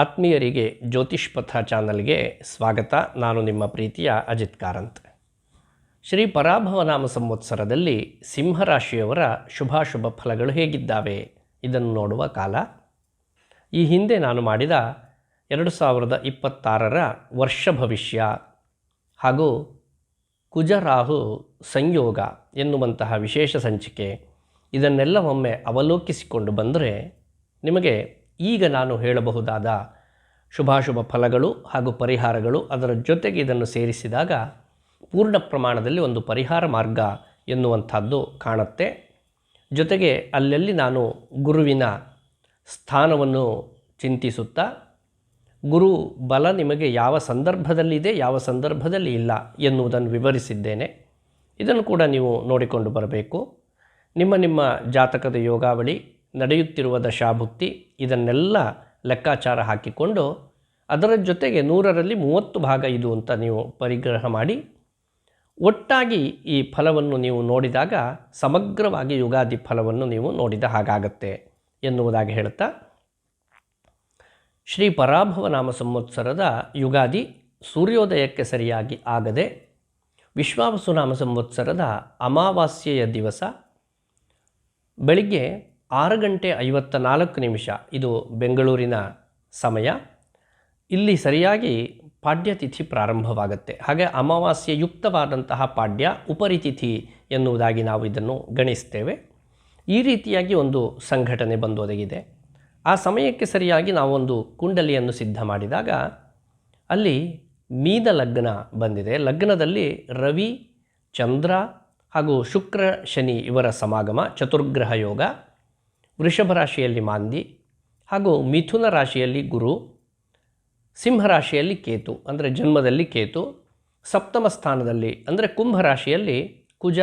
ಆತ್ಮೀಯರಿಗೆ ಜ್ಯೋತಿಷ್ ಪಥ ಚಾನಲ್ಗೆ ಸ್ವಾಗತ. ನಾನು ನಿಮ್ಮ ಪ್ರೀತಿಯ ಅಜಿತ್ ಕಾರಂತ್. ಶ್ರೀ ಪರಾಭವ ನಾಮ ಸಂವತ್ಸರದಲ್ಲಿ ಸಿಂಹರಾಶಿಯವರ ಶುಭಾಶುಭ ಫಲಗಳು ಹೇಗಿದ್ದಾವೆ ಇದನ್ನು ನೋಡುವ ಕಾಲ. ಈ ಹಿಂದೆ ನಾನು ಮಾಡಿದ 2026ರ ವರ್ಷ ಭವಿಷ್ಯ ಹಾಗೂ ಕುಜರಾಹು ಸಂಯೋಗ ಎನ್ನುವಂತಹ ವಿಶೇಷ ಸಂಚಿಕೆ ಇದನ್ನೆಲ್ಲ ಒಮ್ಮೆ ಅವಲೋಕಿಸಿಕೊಂಡು ಬಂದರೆ ನಿಮಗೆ ಈಗ ನಾನು ಹೇಳಬಹುದಾದ ಶುಭಾಶುಭ ಫಲಗಳು ಹಾಗೂ ಪರಿಹಾರಗಳು ಅದರ ಜೊತೆಗೆ ಇದನ್ನು ಸೇರಿಸಿದಾಗ ಪೂರ್ಣ ಪ್ರಮಾಣದಲ್ಲಿ ಒಂದು ಪರಿಹಾರ ಮಾರ್ಗ ಎನ್ನುವಂಥದ್ದು ಕಾಣುತ್ತೆ. ಜೊತೆಗೆ ಅಲ್ಲಲ್ಲಿ ನಾನು ಗುರುವಿನ ಸ್ಥಾನವನ್ನು ಚಿಂತಿಸುತ್ತಾ ಗುರು ಬಲ ನಿಮಗೆ ಯಾವ ಸಂದರ್ಭದಲ್ಲಿದೆ ಯಾವ ಸಂದರ್ಭದಲ್ಲಿ ಇಲ್ಲ ಎನ್ನುವುದನ್ನು ವಿವರಿಸಿದ್ದೇನೆ. ಇದನ್ನು ಕೂಡ ನೀವು ನೋಡಿಕೊಂಡು ಬರಬೇಕು. ನಿಮ್ಮ ಜಾತಕದ ಯೋಗಾವಳಿ, ನಡೆಯುತ್ತಿರುವ ದಶಾಭುಕ್ತಿ ಇದನ್ನೆಲ್ಲ ಲೆಕ್ಕಾಚಾರ ಹಾಕಿಕೊಂಡು ಅದರ ಜೊತೆಗೆ 100ರಲ್ಲಿ 30 ಭಾಗ ಇದು ಅಂತ ನೀವು ಪರಿಗ್ರಹ ಮಾಡಿ ಒಟ್ಟಾಗಿ ಈ ಫಲವನ್ನು ನೀವು ನೋಡಿದಾಗ ಸಮಗ್ರವಾಗಿ ಯುಗಾದಿ ಫಲವನ್ನು ನೀವು ನೋಡಿದ ಹಾಗಾಗತ್ತೆ ಎನ್ನುವುದಾಗಿ ಹೇಳ್ತಾ, ಶ್ರೀ ಪರಾಭವ ನಾಮ ಸಂವತ್ಸರದ ಯುಗಾದಿ ಸೂರ್ಯೋದಯಕ್ಕೆ ಸರಿಯಾಗಿ ಆಗದೆ ವಿಶ್ವಾವಸು ನಾಮ ಸಂವತ್ಸರದ ಅಮಾವಾಸ್ಯೆಯ ದಿವಸ ಬೆಳಿಗ್ಗೆ 6:54 ಇದು ಬೆಂಗಳೂರಿನ ಸಮಯ. ಇಲ್ಲಿ ಸರಿಯಾಗಿ ಪಾಡ್ಯತಿಥಿ ಪ್ರಾರಂಭವಾಗುತ್ತೆ. ಹಾಗೆ ಅಮಾವಾಸ್ಯೆ ಯುಕ್ತವಾದಂತಹ ಪಾಡ್ಯ ಉಪರಿತಿಥಿ ಎನ್ನುವುದಾಗಿ ನಾವು ಇದನ್ನು ಗಣಿಸ್ತೇವೆ. ಈ ರೀತಿಯಾಗಿ ಒಂದು ಸಂಘಟನೆ ಬಂದೊದಗಿದೆ. ಆ ಸಮಯಕ್ಕೆ ಸರಿಯಾಗಿ ನಾವೊಂದು ಕುಂಡಲಿಯನ್ನು ಸಿದ್ಧ ಮಾಡಿದಾಗ ಅಲ್ಲಿ ಮೀನ ಲಗ್ನ ಬಂದಿದೆ. ಲಗ್ನದಲ್ಲಿ ರವಿ, ಚಂದ್ರ ಹಾಗೂ ಶುಕ್ರ, ಶನಿ ಇವರ ಸಮಾಗಮ, ಚತುರ್ಗ್ರಹ ಯೋಗ. ವೃಷಭ ರಾಶಿಯಲ್ಲಿ ಮಾಂದಿ ಹಾಗೂ ಮಿಥುನ ರಾಶಿಯಲ್ಲಿ ಗುರು, ಸಿಂಹರಾಶಿಯಲ್ಲಿ ಕೇತು ಅಂದರೆ ಜನ್ಮದಲ್ಲಿ ಕೇತು, ಸಪ್ತಮ ಸ್ಥಾನದಲ್ಲಿ ಅಂದರೆ ಕುಂಭ ರಾಶಿಯಲ್ಲಿ ಕುಜ,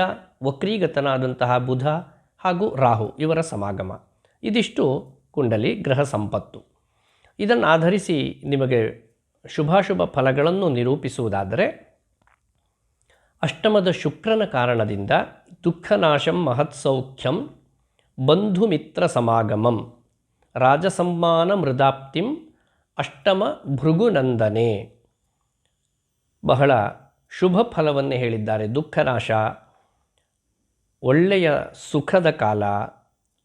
ವಕ್ರೀಗತನಾದಂತಹ ಬುಧ ಹಾಗೂ ರಾಹು ಇವರ ಸಮಾಗಮ. ಇದಿಷ್ಟು ಕುಂಡಲಿ ಗ್ರಹ ಸಂಪತ್ತು. ಇದನ್ನು ಆಧರಿಸಿ ನಿಮಗೆ ಶುಭಾಶುಭ ಫಲಗಳನ್ನು ನಿರೂಪಿಸುವುದಾದರೆ, ಅಷ್ಟಮದ ಶುಕ್ರನ ಕಾರಣದಿಂದ ದುಃಖನಾಶಂ ಮಹತ್ಸೌಖ್ಯಂ ಬಂಧು ಮಿತ್ರ ಸಮಾಗಮಂ ರಾಜಸಮ್ಮಾನ ಮೃದಾಪ್ತಿಂ ಅಷ್ಟಮ ಭೃಗುನಂದನೆ. ಬಹಳ ಶುಭ ಫಲವನ್ನೇ ಹೇಳಿದ್ದಾರೆ. ದುಃಖನಾಶ, ಒಳ್ಳೆಯ ಸುಖದ ಕಾಲ,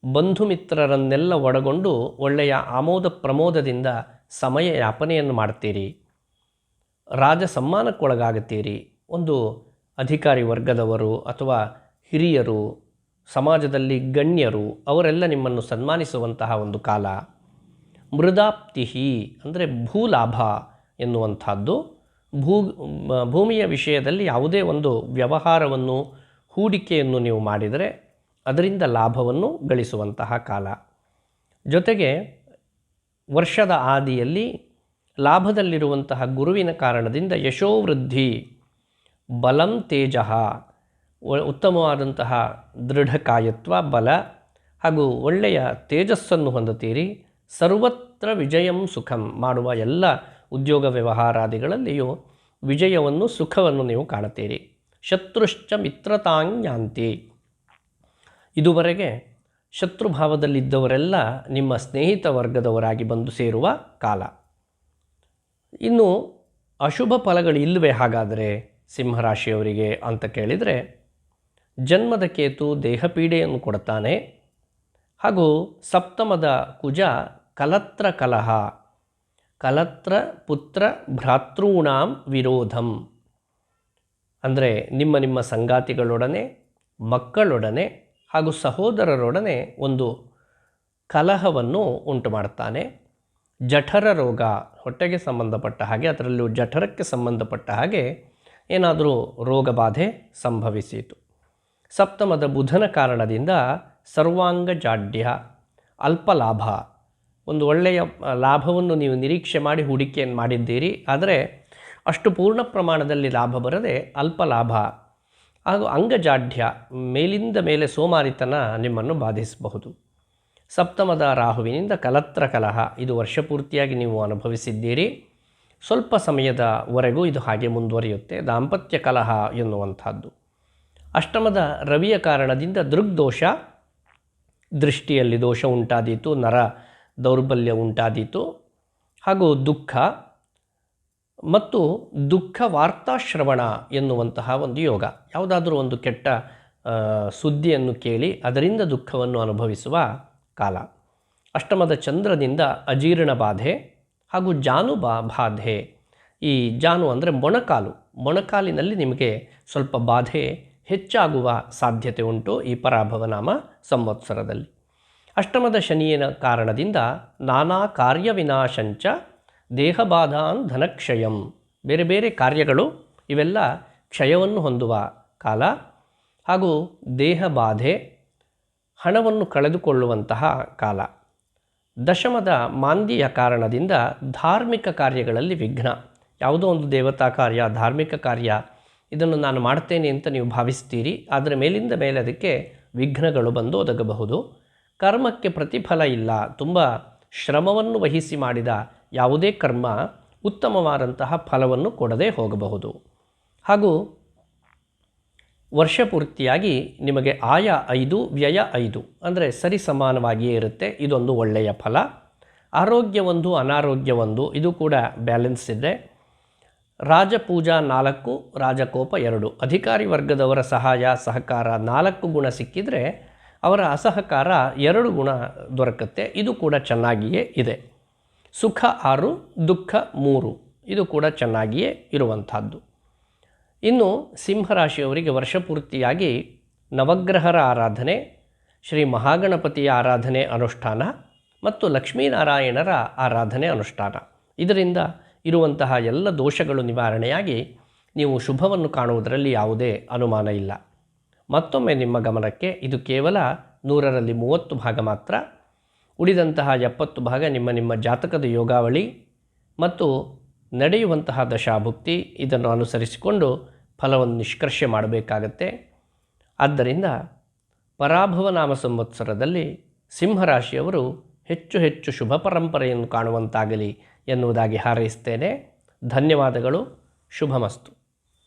ಬಂಧು ಮಿತ್ರರನ್ನೆಲ್ಲ ಒಳಗೊಂಡು ಒಳ್ಳೆಯ ಆಮೋದ ಪ್ರಮೋದದಿಂದ ಸಮಯ ಯಾಪನೆಯನ್ನು ಮಾಡ್ತೀರಿ, ರಾಜ ಸಮ್ಮಾನಕ್ಕೊಳಗಾಗುತ್ತೀರಿ. ಒಂದು ಅಧಿಕಾರಿ ವರ್ಗದವರು ಅಥವಾ ಹಿರಿಯರು, ಸಮಾಜದಲ್ಲಿ ಗಣ್ಯರು ಅವರೆಲ್ಲ ನಿಮ್ಮನ್ನು ಸನ್ಮಾನಿಸುವಂತಹ ಒಂದು ಕಾಲ. ಮೃದಾಪ್ತಿಹಿ ಅಂದರೆ ಭೂಲಾಭ ಎನ್ನುವಂಥದ್ದು. ಭೂಮಿಯ ವಿಷಯದಲ್ಲಿ ಯಾವುದೇ ಒಂದು ವ್ಯವಹಾರವನ್ನು, ಹೂಡಿಕೆಯನ್ನು ನೀವು ಮಾಡಿದರೆ ಅದರಿಂದ ಲಾಭವನ್ನು ಗಳಿಸುವಂತಹ ಕಾಲ. ಜೊತೆಗೆ ವರ್ಷದ ಆದಿಯಲ್ಲಿ ಲಾಭದಲ್ಲಿರುವಂತಹ ಗುರುವಿನ ಕಾರಣದಿಂದ ಯಶೋವೃದ್ಧಿ, ಬಲಂ ತೇಜ, ಉತ್ತಮವಾದಂತಹ ದೃಢಕಾಯತ್ವ, ಬಲ ಹಾಗೂ ಒಳ್ಳೆಯ ತೇಜಸ್ಸನ್ನು ಹೊಂದುತ್ತೀರಿ. ಸರ್ವತ್ರ ವಿಜಯಂ ಸುಖಂ, ಮಾಡುವ ಎಲ್ಲ ಉದ್ಯೋಗ ವ್ಯವಹಾರಾದಿಗಳಲ್ಲಿಯೂ ವಿಜಯವನ್ನು, ಸುಖವನ್ನು ನೀವು ಕಾಣುತ್ತೀರಿ. ಶತ್ರುಶ್ಚ ಮಿತ್ರತಾಂಯಾಂತಿ, ಇದುವರೆಗೆ ಶತ್ರುಭಾವದಲ್ಲಿದ್ದವರೆಲ್ಲ ನಿಮ್ಮ ಸ್ನೇಹಿತ ವರ್ಗದವರಾಗಿ ಬಂದು ಸೇರುವ ಕಾಲ. ಇನ್ನು ಅಶುಭ ಫಲಗಳು ಇಲ್ಲವೇ ಹಾಗಾದರೆ ಸಿಂಹರಾಶಿಯವರಿಗೆ ಅಂತ ಕೇಳಿದರೆ, ಜನ್ಮದ ಕೇತು ದೇಹಪೀಡೆಯನ್ನು ಕೊಡ್ತಾನೆ ಹಾಗೂ ಸಪ್ತಮದ ಕುಜ ಕಲತ್ರ ಕಲಹ, ಕಲತ್ರ ಪುತ್ರ ಭ್ರಾತೃಣಾಂ ವಿರೋಧಂ ಅಂದರೆ ನಿಮ್ಮ ಸಂಗಾತಿಗಳೊಡನೆ, ಮಕ್ಕಳೊಡನೆ ಹಾಗೂ ಸಹೋದರರೊಡನೆ ಒಂದು ಕಲಹವನ್ನು ಉಂಟು ಮಾಡ್ತಾನೆ. ಜಠರ ರೋಗ, ಹೊಟ್ಟೆಗೆ ಸಂಬಂಧಪಟ್ಟ ಹಾಗೆ, ಅದರಲ್ಲೂ ಜಠರಕ್ಕೆ ಸಂಬಂಧಪಟ್ಟ ಹಾಗೆ ಏನಾದರೂ ರೋಗ ಬಾಧೆ ಸಂಭವಿಸಿತು. ಸಪ್ತಮದ ಬುಧನ ಕಾರಣದಿಂದ ಸರ್ವಾಂಗ ಜಾಡ್ಯ, ಅಲ್ಪ ಲಾಭ, ಒಂದು ಒಳ್ಳೆಯ ಲಾಭವನ್ನು ನೀವು ನಿರೀಕ್ಷೆ ಮಾಡಿ ಹೂಡಿಕೆಯನ್ನು ಮಾಡಿದ್ದೀರಿ, ಆದರೆ ಅಷ್ಟು ಪೂರ್ಣ ಪ್ರಮಾಣದಲ್ಲಿ ಲಾಭ ಬರದೆ ಅಲ್ಪ ಲಾಭ ಹಾಗೂ ಅಂಗಜಾಡ್ಯ, ಮೇಲಿಂದ ಮೇಲೆ ಸೋಮಾರಿತನ ನಿಮ್ಮನ್ನು ಬಾಧಿಸಬಹುದು. ಸಪ್ತಮದ ರಾಹುವಿನಿಂದ ಕಲತ್ರ ಕಲಹ, ಇದು ವರ್ಷಪೂರ್ತಿಯಾಗಿ ನೀವು ಅನುಭವಿಸಿದ್ದೀರಿ. ಸ್ವಲ್ಪ ಸಮಯದವರೆಗೂ ಇದು ಹಾಗೆ ಮುಂದುವರಿಯುತ್ತೆ. ದಾಂಪತ್ಯ ಕಲಹ ಎನ್ನುವಂಥದ್ದು. ಅಷ್ಟಮದ ರವಿಯ ಕಾರಣದಿಂದ ದೃಗ್ದೋಷ, ದೃಷ್ಟಿಯಲ್ಲಿ ದೋಷ ಉಂಟಾದೀತು, ನರ ದೌರ್ಬಲ್ಯ ಉಂಟಾದೀತು. ಹಾಗೂ ದುಃಖ ಮತ್ತು ದುಃಖ ವಾರ್ತಾಶ್ರವಣ ಎನ್ನುವಂತಹ ಒಂದು ಯೋಗ. ಯಾವುದಾದರೂ ಒಂದು ಕೆಟ್ಟ ಸುದ್ದಿಯನ್ನು ಕೇಳಿ ಅದರಿಂದ ದುಃಖವನ್ನು ಅನುಭವಿಸುವ ಕಾಲ. ಅಷ್ಟಮದ ಚಂದ್ರನಿಂದ ಅಜೀರ್ಣ ಬಾಧೆ ಹಾಗೂ ಬಾಧೆ. ಈ ಜಾನು ಅಂದರೆ ಮೊಣಕಾಲಿನಲ್ಲಿ ನಿಮಗೆ ಸ್ವಲ್ಪ ಬಾಧೆ ಹೆಚ್ಚಾಗುವ ಸಾಧ್ಯತೆ ಉಂಟು ಈ ಪರಾಭವನಾಮ ಸಂವತ್ಸರದಲ್ಲಿ. ಅಷ್ಟಮದ ಶನಿಯ ಕಾರಣದಿಂದ ನಾನಾ ಕಾರ್ಯವಿನಾಶಂಚ ದೇಹಬಾಧಾನ್ ಧನಕ್ಷಯಂ. ಬೇರೆ ಬೇರೆ ಕಾರ್ಯಗಳು ಇವೆಲ್ಲ ಕ್ಷಯವನ್ನು ಹೊಂದುವ ಕಾಲ ಹಾಗೂ ದೇಹಬಾಧೆ, ಹಣವನ್ನು ಕಳೆದುಕೊಳ್ಳುವಂತಹ ಕಾಲ. ದಶಮದ ಮಾಂದ್ಯೆಯ ಕಾರಣದಿಂದ ಧಾರ್ಮಿಕ ಕಾರ್ಯಗಳಲ್ಲಿ ವಿಘ್ನ. ಯಾವುದೋ ಒಂದು ದೇವತಾ ಕಾರ್ಯ, ಧಾರ್ಮಿಕ ಕಾರ್ಯ, ಇದನ್ನು ನಾನು ಮಾಡ್ತೇನೆ ಅಂತ ನೀವು ಭಾವಿಸ್ತೀರಿ, ಆದರೆ ಮೇಲಿಂದ ಮೇಲೆ ಅದಕ್ಕೆ ವಿಘ್ನಗಳು ಬಂದು ಒದಗಬಹುದು. ಕರ್ಮಕ್ಕೆ ಪ್ರತಿಫಲ ಇಲ್ಲ. ತುಂಬ ಶ್ರಮವನ್ನು ವಹಿಸಿ ಮಾಡಿದ ಯಾವುದೇ ಕರ್ಮ ಉತ್ತಮವಾದಂತಹ ಫಲವನ್ನು ಕೊಡದೇ ಹೋಗಬಹುದು. ಹಾಗೂ ವರ್ಷ ಪೂರ್ತಿಯಾಗಿ ನಿಮಗೆ ಆಯ 5 ವ್ಯಯ 5 ಅಂದರೆ ಸರಿ ಸಮಾನವಾಗಿಯೇ ಇರುತ್ತೆ. ಇದೊಂದು ಒಳ್ಳೆಯ ಫಲ. ಆರೋಗ್ಯ 1, ಅನಾರೋಗ್ಯ 1, ಇದು ಕೂಡ ಬ್ಯಾಲೆನ್ಸ್ ಇದೆ. ರಾಜಪೂಜಾ 4, ರಾಜಕೋಪ 2. ಅಧಿಕಾರಿ ವರ್ಗದವರ ಸಹಾಯ ಸಹಕಾರ 4 ಗುಣ ಸಿಕ್ಕಿದರೆ ಅವರ ಅಸಹಕಾರ 2 ಗುಣ ದೊರಕುತ್ತೆ. ಇದು ಕೂಡ ಚೆನ್ನಾಗಿಯೇ ಇದೆ. ಸುಖ 6, ದುಃಖ 3, ಇದು ಕೂಡ ಚೆನ್ನಾಗಿಯೇ ಇರುವಂಥದ್ದು. ಇನ್ನು ಸಿಂಹರಾಶಿಯವರಿಗೆ ವರ್ಷಪೂರ್ತಿಯಾಗಿ ನವಗ್ರಹರ ಆರಾಧನೆ, ಶ್ರೀ ಮಹಾಗಣಪತಿಯ ಆರಾಧನೆ ಅನುಷ್ಠಾನ ಮತ್ತು ಲಕ್ಷ್ಮೀನಾರಾಯಣರ ಆರಾಧನೆ ಅನುಷ್ಠಾನ, ಇದರಿಂದ ಇರುವಂತಹ ಎಲ್ಲ ದೋಷಗಳು ನಿವಾರಣೆಯಾಗಿ ನೀವು ಶುಭವನ್ನು ಕಾಣುವುದರಲ್ಲಿ ಯಾವುದೇ ಅನುಮಾನ ಇಲ್ಲ. ಮತ್ತೊಮ್ಮೆ ನಿಮ್ಮ ಗಮನಕ್ಕೆ, ಇದು ಕೇವಲ 100ರಲ್ಲಿ 30 ಭಾಗ ಮಾತ್ರ. ಉಳಿದಂತಹ 70 ಭಾಗ ನಿಮ್ಮ ಜಾತಕದ ಯೋಗಾವಳಿ ಮತ್ತು ನಡೆಯುವಂತಹ ದಶಾಭುಕ್ತಿ, ಇದನ್ನು ಅನುಸರಿಸಿಕೊಂಡು ಫಲವನ್ನು ನಿಷ್ಕರ್ಷೆ ಮಾಡಬೇಕಾಗತ್ತೆ. ಆದ್ದರಿಂದ ಪರಾಭವ ನಾಮ ಸಂವತ್ಸರದಲ್ಲಿ ಸಿಂಹರಾಶಿಯವರು ಹೆಚ್ಚು ಹೆಚ್ಚು ಶುಭ ಪರಂಪರೆಯನ್ನು ಕಾಣುವಂತಾಗಲಿ ಎನ್ನುವುದಾಗಿ ಹಾರೈಸ್ತೇನೆ. ಧನ್ಯವಾದಗಳು. ಶುಭಮಸ್ತು.